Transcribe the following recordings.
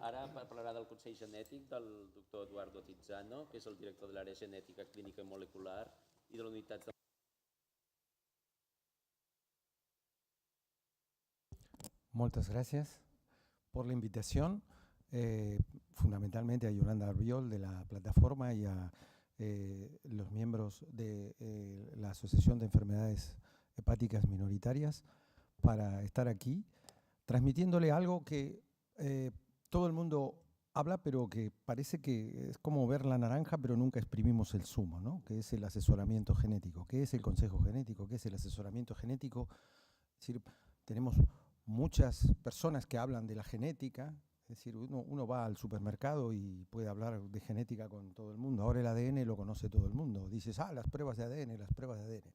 Ara parlarà del Consell Genètic del doctor Eduardo Tizzano, que és el director de l'àrea genètica clínica i molecular i de la unitat de... Muchas gracias por la invitación, fundamentalmente a Yolanda Arbiol de la plataforma y a los miembros de la Asociación de Enfermedades Hepáticas Minoritarias para estar aquí transmitiéndole algo que todo el mundo habla, pero que parece que es como ver la naranja, pero nunca exprimimos el zumo, ¿no? Que es el asesoramiento genético. ¿Qué es el consejo genético? ¿Qué es el asesoramiento genético? Es decir, tenemos muchas personas que hablan de la genética, es decir, uno va al supermercado y puede hablar de genética con todo el mundo. Ahora el ADN lo conoce todo el mundo. Dices, las pruebas de ADN, las pruebas de ADN.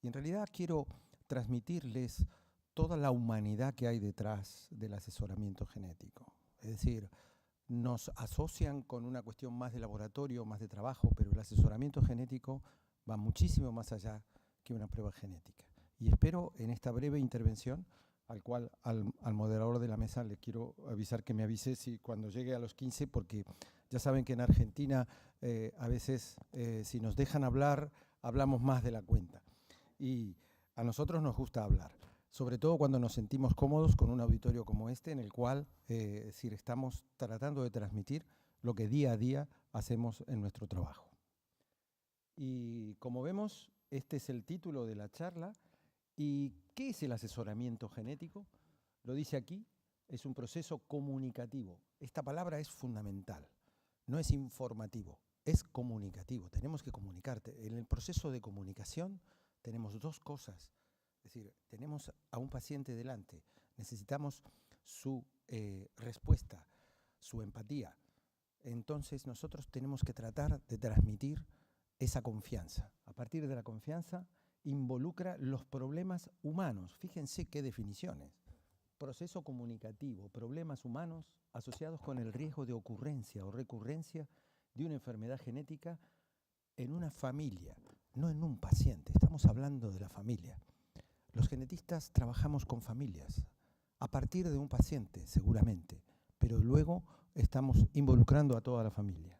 Y en realidad quiero transmitirles toda la humanidad que hay detrás del asesoramiento genético. Es decir, nos asocian con una cuestión más de laboratorio, más de trabajo, pero el asesoramiento genético va muchísimo más allá que una prueba genética. Y espero en esta breve intervención, al moderador de la mesa le quiero avisar que me avise cuando llegue a los 15, porque ya saben que en Argentina a veces si nos dejan hablar, hablamos más de la cuenta. Y a nosotros nos gusta hablar, sobre todo cuando nos sentimos cómodos con un auditorio como este, en el cual estamos tratando de transmitir lo que día a día hacemos en nuestro trabajo. Y como vemos, este es el título de la charla. ¿Y qué es el asesoramiento genético? Lo dice aquí, es un proceso comunicativo. Esta palabra es fundamental, no es informativo, es comunicativo. Tenemos que comunicarte. En el proceso de comunicación tenemos dos cosas. Es decir, tenemos a un paciente delante, necesitamos su respuesta, su empatía. Entonces nosotros tenemos que tratar de transmitir esa confianza. A partir de la confianza involucra los problemas humanos. Fíjense qué definiciones. Proceso comunicativo, problemas humanos asociados con el riesgo de ocurrencia o recurrencia de una enfermedad genética en una familia, no en un paciente. Estamos hablando de la familia. Los genetistas trabajamos con familias, a partir de un paciente seguramente, pero luego estamos involucrando a toda la familia.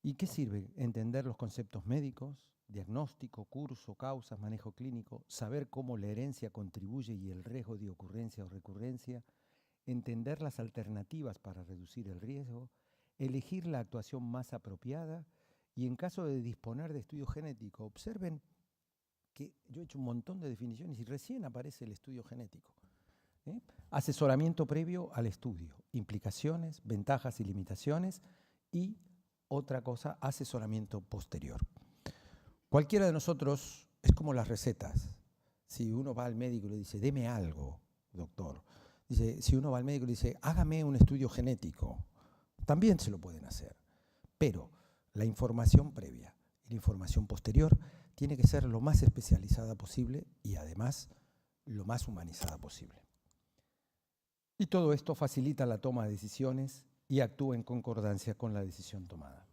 ¿Y qué sirve? Entender los conceptos médicos, diagnóstico, curso, causas, manejo clínico, saber cómo la herencia contribuye y el riesgo de ocurrencia o recurrencia, entender las alternativas para reducir el riesgo, elegir la actuación más apropiada y en caso de disponer de estudio genético, observen que yo he hecho un montón de definiciones y recién aparece el estudio genético. Asesoramiento previo al estudio, implicaciones, ventajas y limitaciones y otra cosa, asesoramiento posterior. Cualquiera de nosotros es como las recetas. Si uno va al médico y le dice, deme algo, doctor. Dice, si uno va al médico y le dice, hágame un estudio genético, también se lo pueden hacer. Pero la información previa y la información posterior tiene que ser lo más especializada posible y además lo más humanizada posible. Y todo esto facilita la toma de decisiones y actúa en concordancia con la decisión tomada.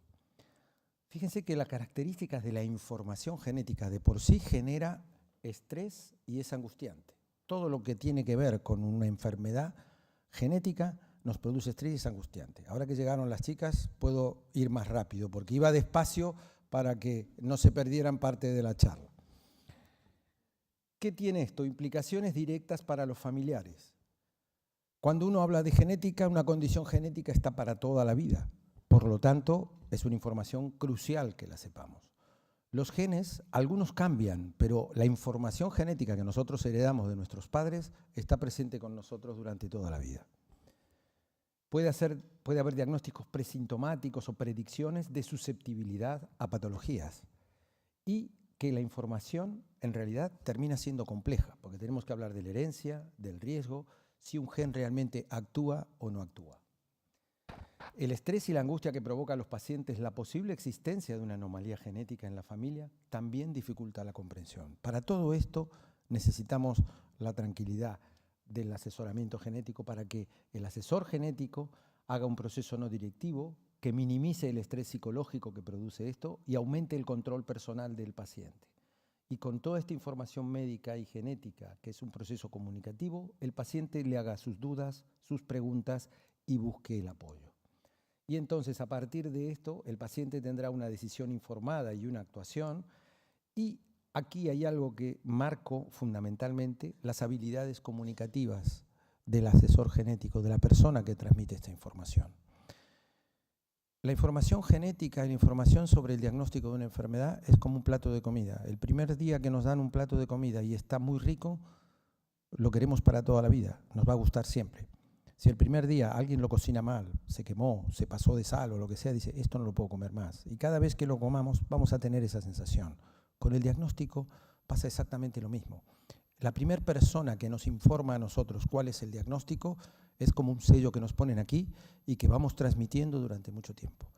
Fíjense que las características de la información genética de por sí genera estrés y es angustiante. Todo lo que tiene que ver con una enfermedad genética nos produce estrés y es angustiante. Ahora que llegaron las chicas, puedo ir más rápido porque iba despacio para que no se perdieran parte de la charla. ¿Qué tiene esto? Implicaciones directas para los familiares. Cuando uno habla de genética, una condición genética está para toda la vida. Por lo tanto, es una información crucial que la sepamos. Los genes, algunos cambian, pero la información genética que nosotros heredamos de nuestros padres está presente con nosotros durante toda la vida. Puede haber diagnósticos presintomáticos o predicciones de susceptibilidad a patologías y que la información en realidad termina siendo compleja, porque tenemos que hablar de la herencia, del riesgo, si un gen realmente actúa o no actúa. El estrés y la angustia que provoca a los pacientes la posible existencia de una anomalía genética en la familia también dificulta la comprensión. Para todo esto necesitamos la tranquilidad del asesoramiento genético para que el asesor genético haga un proceso no directivo que minimice el estrés psicológico que produce esto y aumente el control personal del paciente. Y con toda esta información médica y genética, que es un proceso comunicativo, el paciente le haga sus dudas, sus preguntas y busque el apoyo. Y entonces, a partir de esto, el paciente tendrá una decisión informada y una actuación. Y aquí hay algo que marco fundamentalmente, las habilidades comunicativas del asesor genético, de la persona que transmite esta información. La información genética y la información sobre el diagnóstico de una enfermedad es como un plato de comida. El primer día que nos dan un plato de comida y está muy rico, lo queremos para toda la vida, nos va a gustar siempre. Si el primer día alguien lo cocina mal, se quemó, se pasó de sal o lo que sea, dice, esto no lo puedo comer más. Y cada vez que lo comamos vamos a tener esa sensación. Con el diagnóstico pasa exactamente lo mismo. La primera persona que nos informa a nosotros cuál es el diagnóstico es como un sello que nos ponen aquí y que vamos transmitiendo durante mucho tiempo.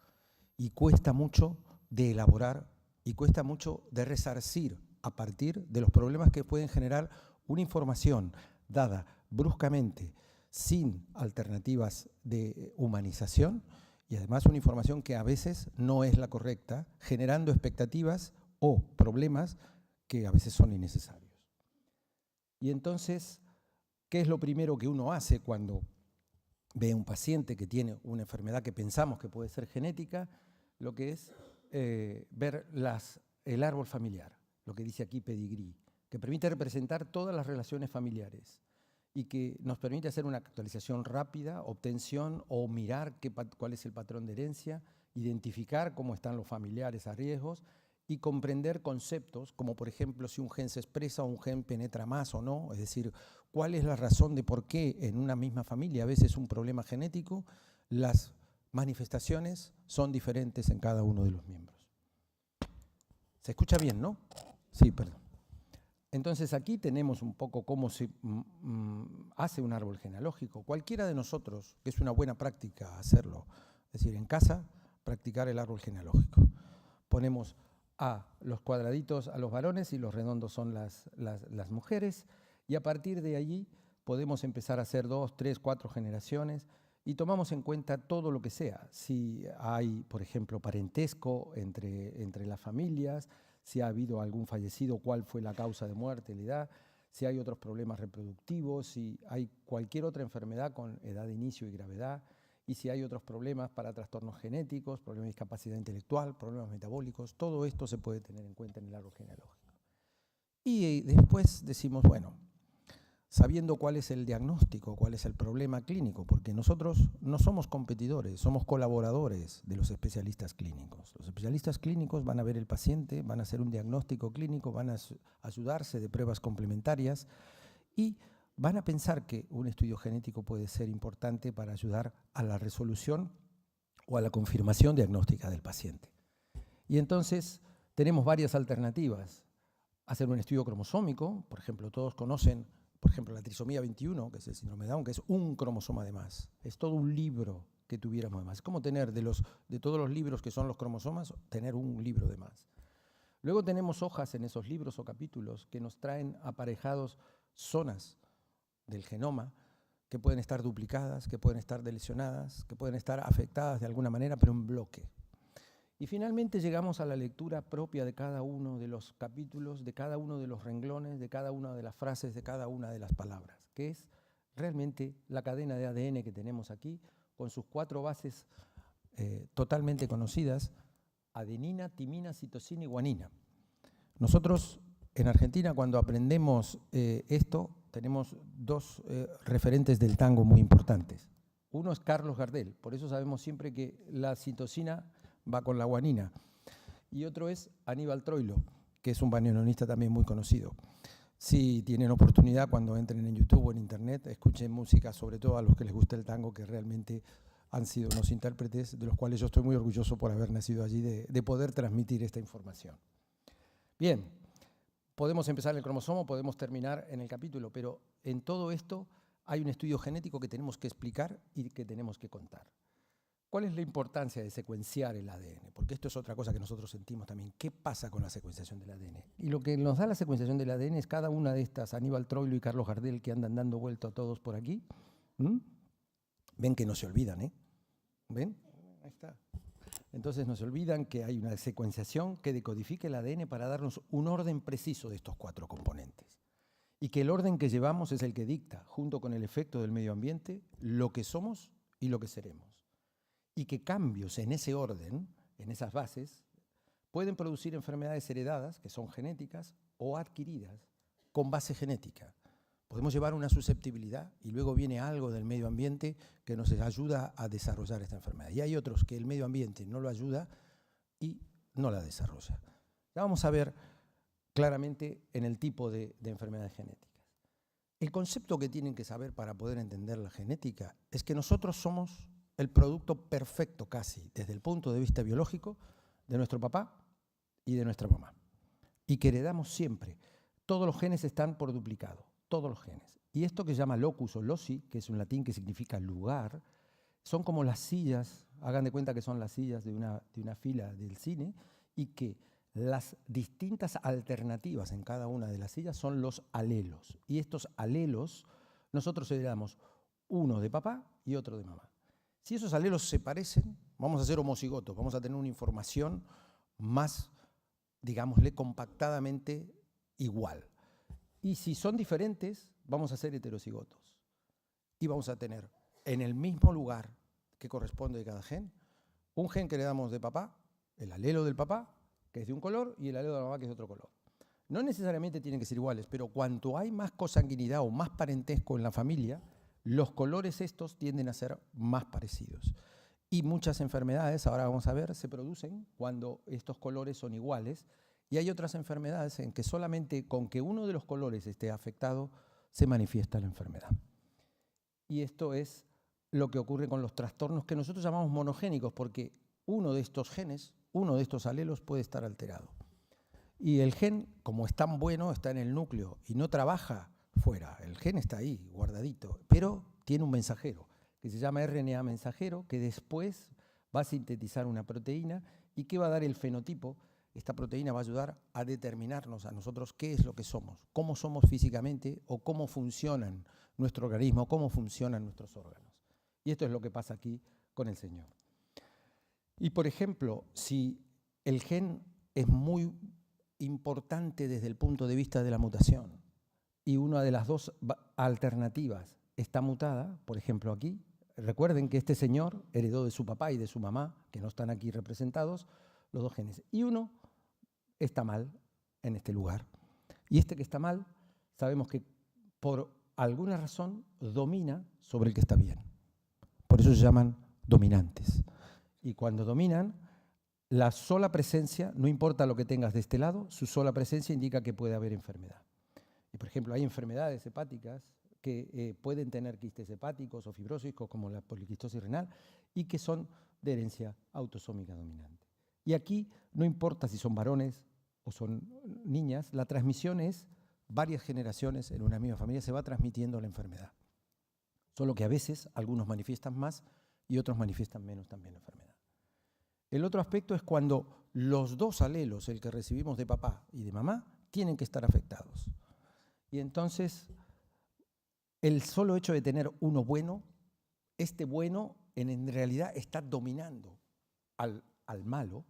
Y cuesta mucho de elaborar y cuesta mucho de resarcir a partir de los problemas que pueden generar una información dada bruscamente, sin alternativas de humanización, y además una información que a veces no es la correcta, generando expectativas o problemas que a veces son innecesarios. Y entonces, ¿qué es lo primero que uno hace cuando ve a un paciente que tiene una enfermedad que pensamos que puede ser genética? Lo que es ver el árbol familiar, lo que dice aquí pedigrí, que permite representar todas las relaciones familiares y que nos permite hacer una actualización rápida, obtención o mirar cuál es el patrón de herencia, identificar cómo están los familiares a riesgos y comprender conceptos como, por ejemplo, si un gen se expresa o un gen penetra más o no, es decir, cuál es la razón de por qué en una misma familia a veces un problema genético, las manifestaciones son diferentes en cada uno de los miembros. ¿Se escucha bien, no? Sí, perdón. Entonces aquí tenemos un poco cómo se hace un árbol genealógico. Cualquiera de nosotros, que es una buena práctica hacerlo, es decir, en casa, practicar el árbol genealógico. Ponemos a los cuadraditos a los varones y los redondos son las mujeres, y a partir de allí podemos empezar a hacer 2, 3, 4 generaciones y tomamos en cuenta todo lo que sea. Si hay, por ejemplo, parentesco entre las familias, si ha habido algún fallecido, cuál fue la causa de muerte, la edad, si hay otros problemas reproductivos, si hay cualquier otra enfermedad con edad de inicio y gravedad, y si hay otros problemas para trastornos genéticos, problemas de discapacidad intelectual, problemas metabólicos, todo esto se puede tener en cuenta en el árbol genealógico. Y después decimos, bueno, sabiendo cuál es el diagnóstico, cuál es el problema clínico, porque nosotros no somos competidores, somos colaboradores de los especialistas clínicos. Los especialistas clínicos van a ver el paciente, van a hacer un diagnóstico clínico, van a ayudarse de pruebas complementarias y van a pensar que un estudio genético puede ser importante para ayudar a la resolución o a la confirmación diagnóstica del paciente. Y entonces tenemos varias alternativas. Hacer un estudio cromosómico, por ejemplo, todos conocen, por ejemplo, la trisomía 21, que es el síndrome de Down, que es un cromosoma de más. Es todo un libro que tuviéramos de más. Es como tener de todos los libros que son los cromosomas, tener un libro de más. Luego tenemos hojas en esos libros o capítulos que nos traen aparejados zonas del genoma que pueden estar duplicadas, que pueden estar delecionadas, que pueden estar afectadas de alguna manera, pero en bloque. Y finalmente llegamos a la lectura propia de cada uno de los capítulos, de cada uno de los renglones, de cada una de las frases, de cada una de las palabras, que es realmente la cadena de ADN que tenemos aquí, con sus 4 bases totalmente conocidas: adenina, timina, citosina y guanina. Nosotros en Argentina, cuando aprendemos esto, tenemos 2 referentes del tango muy importantes. Uno es Carlos Gardel, por eso sabemos siempre que la citosina va con la guanina. Y otro es Aníbal Troilo, que es un bandoneonista también muy conocido. Si tienen oportunidad, cuando entren en YouTube o en Internet, escuchen música, sobre todo a los que les gusta el tango, que realmente han sido unos intérpretes de los cuales yo estoy muy orgulloso por haber nacido allí, de poder transmitir esta información. Bien, podemos empezar en el cromosoma, podemos terminar en el capítulo, pero en todo esto hay un estudio genético que tenemos que explicar y que tenemos que contar. ¿Cuál es la importancia de secuenciar el ADN? Porque esto es otra cosa que nosotros sentimos también. ¿Qué pasa con la secuenciación del ADN? Y lo que nos da la secuenciación del ADN es cada una de estas, Aníbal Troilo y Carlos Gardel, que andan dando vuelta a todos por aquí. Ven que no se olvidan, ¿eh? ¿Ven? Ahí está. Entonces no se olvidan que hay una secuenciación que decodifica el ADN para darnos un orden preciso de estos 4 componentes. Y que el orden que llevamos es el que dicta, junto con el efecto del medio ambiente, lo que somos y lo que seremos. Y que cambios en ese orden, en esas bases, pueden producir enfermedades heredadas, que son genéticas, o adquiridas, con base genética. Podemos llevar una susceptibilidad y luego viene algo del medio ambiente que nos ayuda a desarrollar esta enfermedad. Y hay otros que el medio ambiente no lo ayuda y no la desarrolla. Ya vamos a ver claramente en el tipo de enfermedades genéticas. El concepto que tienen que saber para poder entender la genética es que nosotros somos el producto perfecto casi, desde el punto de vista biológico, de nuestro papá y de nuestra mamá. Y que heredamos siempre. Todos los genes están por duplicado, todos los genes. Y esto que se llama locus o loci, que es un latín que significa lugar, son como las sillas, hagan de cuenta que son las sillas de una fila del cine, y que las distintas alternativas en cada una de las sillas son los alelos. Y estos alelos nosotros heredamos uno de papá y otro de mamá. Si esos alelos se parecen, vamos a ser homocigotos, vamos a tener una información más, digámosle, compactadamente igual. Y si son diferentes, vamos a ser heterocigotos. Y vamos a tener en el mismo lugar que corresponde de cada gen, un gen que le damos de papá, el alelo del papá, que es de un color, y el alelo de la mamá, que es de otro color. No necesariamente tienen que ser iguales, pero cuanto hay más consanguinidad o más parentesco en la familia, los colores estos tienden a ser más parecidos. Y muchas enfermedades, ahora vamos a ver, se producen cuando estos colores son iguales. Y hay otras enfermedades en que solamente con que uno de los colores esté afectado se manifiesta la enfermedad. Y esto es lo que ocurre con los trastornos que nosotros llamamos monogénicos, porque uno de estos genes, uno de estos alelos puede estar alterado. Y el gen, como es tan bueno, está en el núcleo y no trabaja fuera. El gen está ahí, guardadito, pero tiene un mensajero que se llama RNA mensajero, que después va a sintetizar una proteína y que va a dar el fenotipo. Esta proteína va a ayudar a determinarnos a nosotros qué es lo que somos, cómo somos físicamente o cómo funcionan nuestro organismo, cómo funcionan nuestros órganos. Y esto es lo que pasa aquí con el Señor. Y por ejemplo, si el gen es muy importante desde el punto de vista de la mutación y una de las dos alternativas está mutada, por ejemplo aquí, recuerden que este señor heredó de su papá y de su mamá, que no están aquí representados, los dos genes. Y uno está mal en este lugar. Y este que está mal, sabemos que por alguna razón domina sobre el que está bien. Por eso se llaman dominantes. Y cuando dominan, la sola presencia, no importa lo que tengas de este lado, su sola presencia indica que puede haber enfermedad. Y por ejemplo, hay enfermedades hepáticas que pueden tener quistes hepáticos o fibrosis, como la poliquistosis renal, y que son de herencia autosómica dominante. Y aquí no importa si son varones o son niñas, la transmisión es varias generaciones en una misma familia, se va transmitiendo la enfermedad. Solo que a veces algunos manifiestan más y otros manifiestan menos también la enfermedad. El otro aspecto es cuando los dos alelos, el que recibimos de papá y de mamá, tienen que estar afectados. Y entonces, el solo hecho de tener uno bueno, este bueno en realidad está dominando al malo,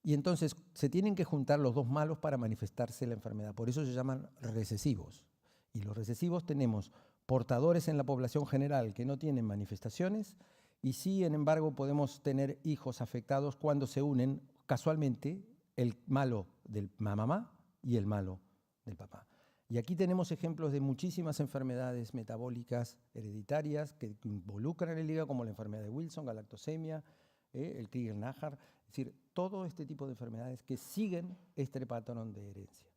y entonces se tienen que juntar los dos malos para manifestarse la enfermedad. Por eso se llaman recesivos. Y los recesivos tenemos portadores en la población general que no tienen manifestaciones, y sí, sin embargo, podemos tener hijos afectados cuando se unen casualmente el malo de la mamá y el malo del papá. Y aquí tenemos ejemplos de muchísimas enfermedades metabólicas hereditarias que involucran el hígado, como la enfermedad de Wilson, galactosemia, el Crigler-Najjar, es decir, todo este tipo de enfermedades que siguen este patrón de herencia.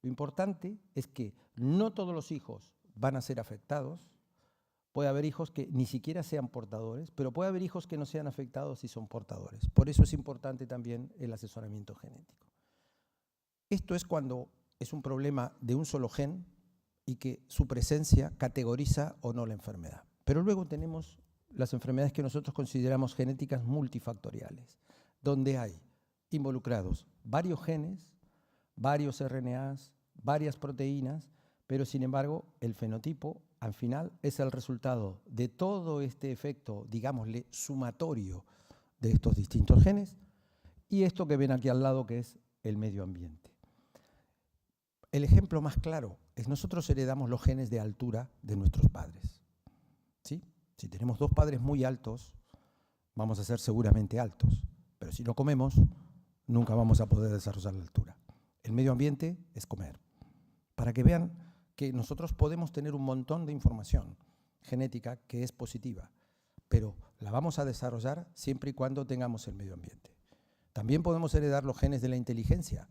Lo importante es que no todos los hijos van a ser afectados. Puede haber hijos que ni siquiera sean portadores, pero puede haber hijos que no sean afectados y son portadores. Por eso es importante también el asesoramiento genético. Esto es cuando es un problema de un solo gen y que su presencia categoriza o no la enfermedad. Pero luego tenemos las enfermedades que nosotros consideramos genéticas multifactoriales, donde hay involucrados varios genes, varios RNAs, varias proteínas, pero sin embargo el fenotipo al final es el resultado de todo este efecto, digámosle, sumatorio de estos distintos genes y esto que ven aquí al lado que es el medio ambiente. El ejemplo más claro es nosotros heredamos los genes de altura de nuestros padres, ¿sí? Si tenemos dos padres muy altos, vamos a ser seguramente altos, pero si no comemos, nunca vamos a poder desarrollar la altura. El medio ambiente es comer. Para que vean que nosotros podemos tener un montón de información genética que es positiva, pero la vamos a desarrollar siempre y cuando tengamos el medio ambiente. También podemos heredar los genes de la inteligencia,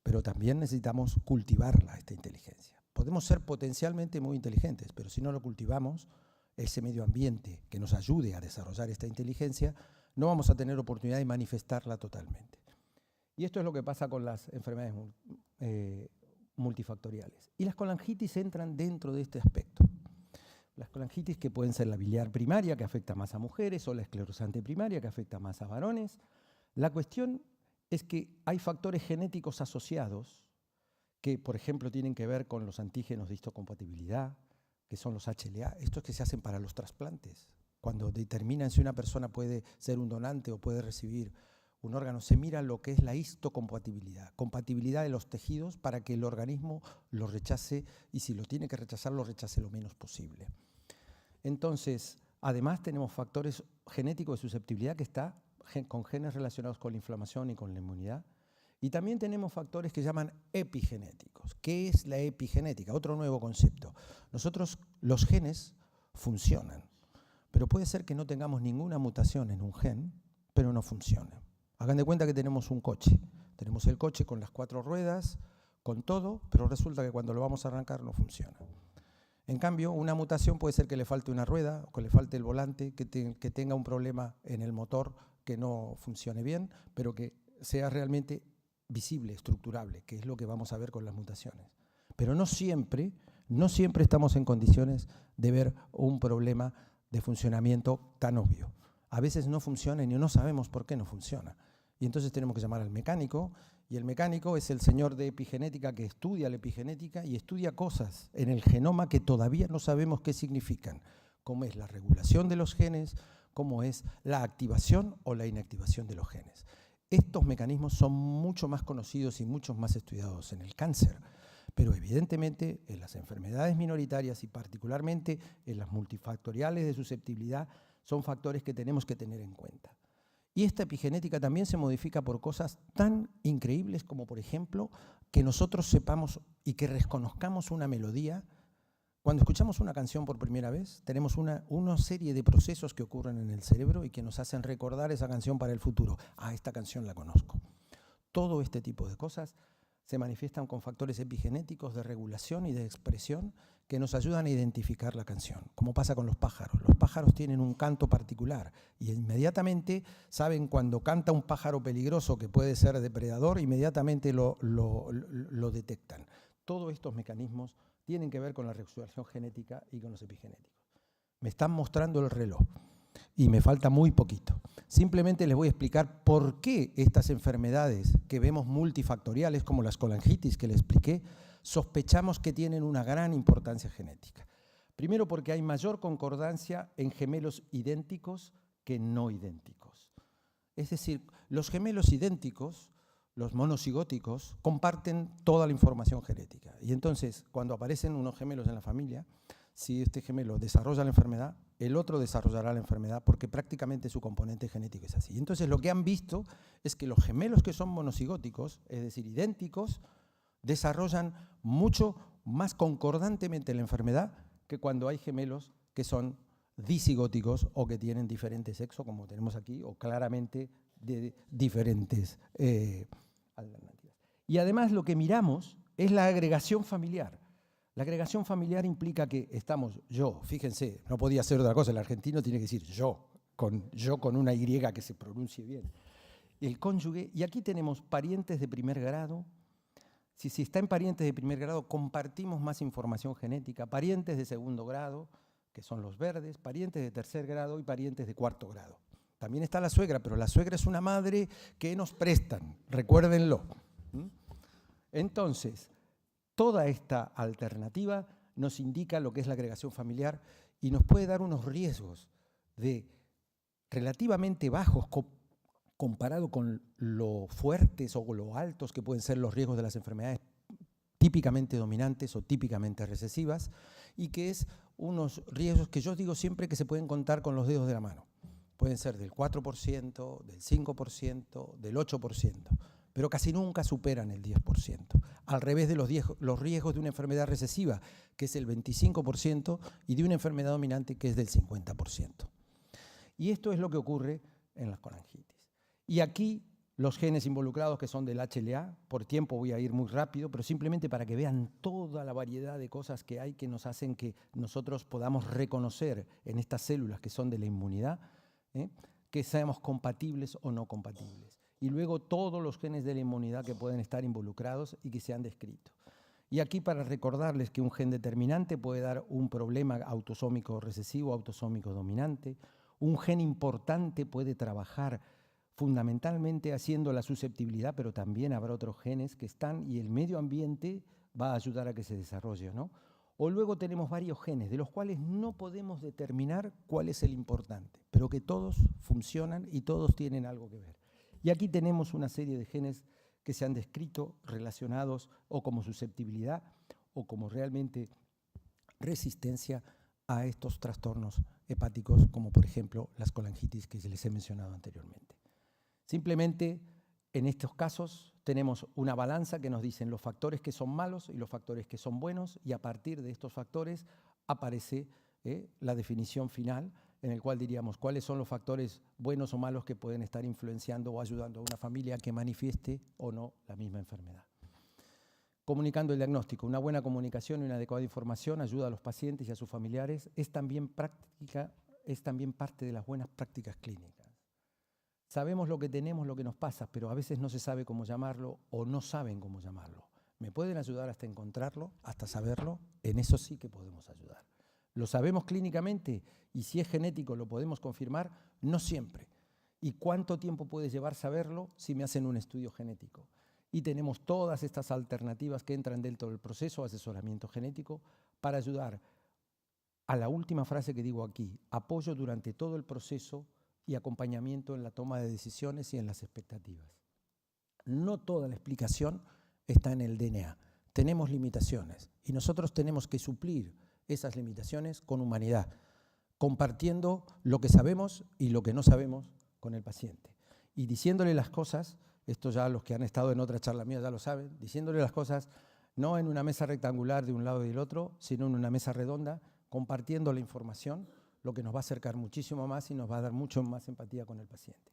pero también necesitamos cultivarla, esta inteligencia. Podemos ser potencialmente muy inteligentes, pero si no lo cultivamos, ese medio ambiente que nos ayude a desarrollar esta inteligencia, no vamos a tener oportunidad de manifestarla totalmente. Y esto es lo que pasa con las enfermedades multifactoriales. Y las colangitis entran dentro de este aspecto. Las colangitis, que pueden ser la biliar primaria, que afecta más a mujeres, o la esclerosante primaria, que afecta más a varones. La cuestión es que hay factores genéticos asociados que, por ejemplo, tienen que ver con los antígenos de histocompatibilidad, que son los HLA, estos que se hacen para los trasplantes. Cuando determinan si una persona puede ser un donante o puede recibir un órgano, se mira lo que es la histocompatibilidad, compatibilidad de los tejidos para que el organismo lo rechace y si lo tiene que rechazar, lo rechace lo menos posible. Entonces, además tenemos factores genéticos de susceptibilidad que está con genes relacionados con la inflamación y con la inmunidad. Y también tenemos factores que llaman epigenéticos. ¿Qué es la epigenética? Otro nuevo concepto. Nosotros, los genes funcionan, pero puede ser que no tengamos ninguna mutación en un gen, pero no funcione. Hagan de cuenta que tenemos un coche. Tenemos el coche con las 4 ruedas, con todo, pero resulta que cuando lo vamos a arrancar no funciona. En cambio, una mutación puede ser que le falte una rueda, o que le falte el volante, que tenga un problema en el motor que no funcione bien, pero que sea realmente visible, estructurable, que es lo que vamos a ver con las mutaciones. Pero no siempre estamos en condiciones de ver un problema de funcionamiento tan obvio. A veces no funciona y no sabemos por qué no funciona. Y entonces tenemos que llamar al mecánico, y el mecánico es el señor de epigenética que estudia la epigenética y estudia cosas en el genoma que todavía no sabemos qué significan, como es la regulación de los genes, como es la activación o la inactivación de los genes. Estos mecanismos son mucho más conocidos y mucho más estudiados en el cáncer, pero evidentemente en las enfermedades minoritarias y particularmente en las multifactoriales de susceptibilidad son factores que tenemos que tener en cuenta. Y esta epigenética también se modifica por cosas tan increíbles como, por ejemplo, que nosotros sepamos y que reconozcamos una melodía. Cuando escuchamos una canción por primera vez, tenemos una serie de procesos que ocurren en el cerebro y que nos hacen recordar esa canción para el futuro. Ah, esta canción la conozco. Todo este tipo de cosas se manifiestan con factores epigenéticos de regulación y de expresión que nos ayudan a identificar la canción, como pasa con los pájaros. Los pájaros tienen un canto particular y inmediatamente saben cuando canta un pájaro peligroso que puede ser depredador, inmediatamente lo detectan. Todos estos mecanismos tienen que ver con la regulación genética y con los epigenéticos. Me están mostrando el reloj y me falta muy poquito. Simplemente les voy a explicar por qué estas enfermedades que vemos multifactoriales, como las colangitis que les expliqué, sospechamos que tienen una gran importancia genética. Primero porque hay mayor concordancia en gemelos idénticos que no idénticos. Es decir, los gemelos idénticos, los monocigóticos, comparten toda la información genética. Y entonces, cuando aparecen unos gemelos en la familia, si este gemelo desarrolla la enfermedad, el otro desarrollará la enfermedad porque prácticamente su componente genético es así. Entonces, lo que han visto es que los gemelos que son monocigóticos, es decir, idénticos, desarrollan mucho más concordantemente la enfermedad que cuando hay gemelos que son disigóticos o que tienen diferente sexo, como tenemos aquí, o claramente de diferentes alternativas. Y además lo que miramos es la agregación familiar. La agregación familiar implica que estamos fíjense, no podía ser otra cosa, el argentino tiene que decir yo con una Y que se pronuncie bien. El cónyuge, y aquí tenemos parientes de primer grado. Si está en parientes de primer grado, compartimos más información genética, parientes de segundo grado, que son los verdes, parientes de tercer grado y parientes de cuarto grado. También está la suegra, pero la suegra es una madre que nos prestan, recuérdenlo. Entonces, toda esta alternativa nos indica lo que es la agregación familiar y nos puede dar unos riesgos relativamente bajos comparado con lo fuertes o lo altos que pueden ser los riesgos de las enfermedades típicamente dominantes o típicamente recesivas, y que es unos riesgos que yo digo siempre que se pueden contar con los dedos de la mano. Pueden ser del 4%, del 5%, del 8%, pero casi nunca superan el 10%. Al revés de los riesgos de una enfermedad recesiva, que es el 25%, y de una enfermedad dominante, que es del 50%. Y esto es lo que ocurre en las colangitis. Y aquí los genes involucrados, que son del HLA, por tiempo voy a ir muy rápido, pero simplemente para que vean toda la variedad de cosas que hay que nos hacen que nosotros podamos reconocer en estas células que son de la inmunidad, que seamos compatibles o no compatibles. Y luego todos los genes de la inmunidad que pueden estar involucrados y que se han descrito. Y aquí para recordarles que un gen determinante puede dar un problema autosómico recesivo, autosómico dominante. Un gen importante puede trabajar fundamentalmente haciendo la susceptibilidad, pero también habrá otros genes que están y el medio ambiente va a ayudar a que se desarrolle, ¿no? O luego tenemos varios genes, de los cuales no podemos determinar cuál es el importante, pero que todos funcionan y todos tienen algo que ver. Y aquí tenemos una serie de genes que se han descrito relacionados o como susceptibilidad o como realmente resistencia a estos trastornos hepáticos, como por ejemplo las colangitis que les he mencionado anteriormente. Simplemente en estos casos tenemos una balanza que nos dicen los factores que son malos y los factores que son buenos, y a partir de estos factores aparece la definición final, en el cual diríamos cuáles son los factores buenos o malos que pueden estar influenciando o ayudando a una familia que manifieste o no la misma enfermedad. Comunicando el diagnóstico. Una buena comunicación y una adecuada información ayuda a los pacientes y a sus familiares. Es también parte de las buenas prácticas clínicas. Sabemos lo que tenemos, lo que nos pasa, pero a veces no se sabe cómo llamarlo o no saben cómo llamarlo. ¿Me pueden ayudar hasta encontrarlo, hasta saberlo? En eso sí que podemos ayudar. ¿Lo sabemos clínicamente? Y si es genético, ¿lo podemos confirmar? No siempre. ¿Y cuánto tiempo puede llevar saberlo si me hacen un estudio genético? Y tenemos todas estas alternativas que entran dentro del proceso de asesoramiento genético para ayudar a la última frase que digo aquí: apoyo durante todo el proceso y acompañamiento en la toma de decisiones y en las expectativas. No toda la explicación está en el DNA. Tenemos limitaciones y nosotros tenemos que suplir esas limitaciones con humanidad, compartiendo lo que sabemos y lo que no sabemos con el paciente. Y diciéndole las cosas, esto ya los que han estado en otra charla mía ya lo saben, diciéndole las cosas no en una mesa rectangular de un lado y del otro, sino en una mesa redonda, compartiendo la información, lo que nos va a acercar muchísimo más y nos va a dar mucho más empatía con el paciente.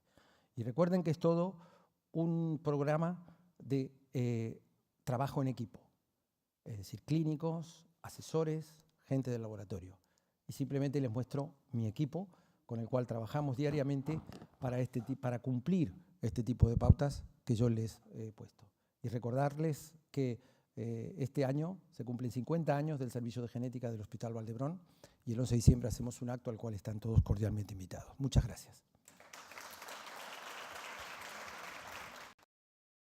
Y recuerden que es todo un programa de trabajo en equipo, es decir, clínicos, asesores, gente del laboratorio. Y simplemente les muestro mi equipo con el cual trabajamos diariamente para cumplir este tipo de pautas que yo les he puesto. Y recordarles que este año se cumplen 50 años del Servicio de Genética del Hospital Valdebrón y el 11 de diciembre hacemos un acto al cual están todos cordialmente invitados. Muchas gracias.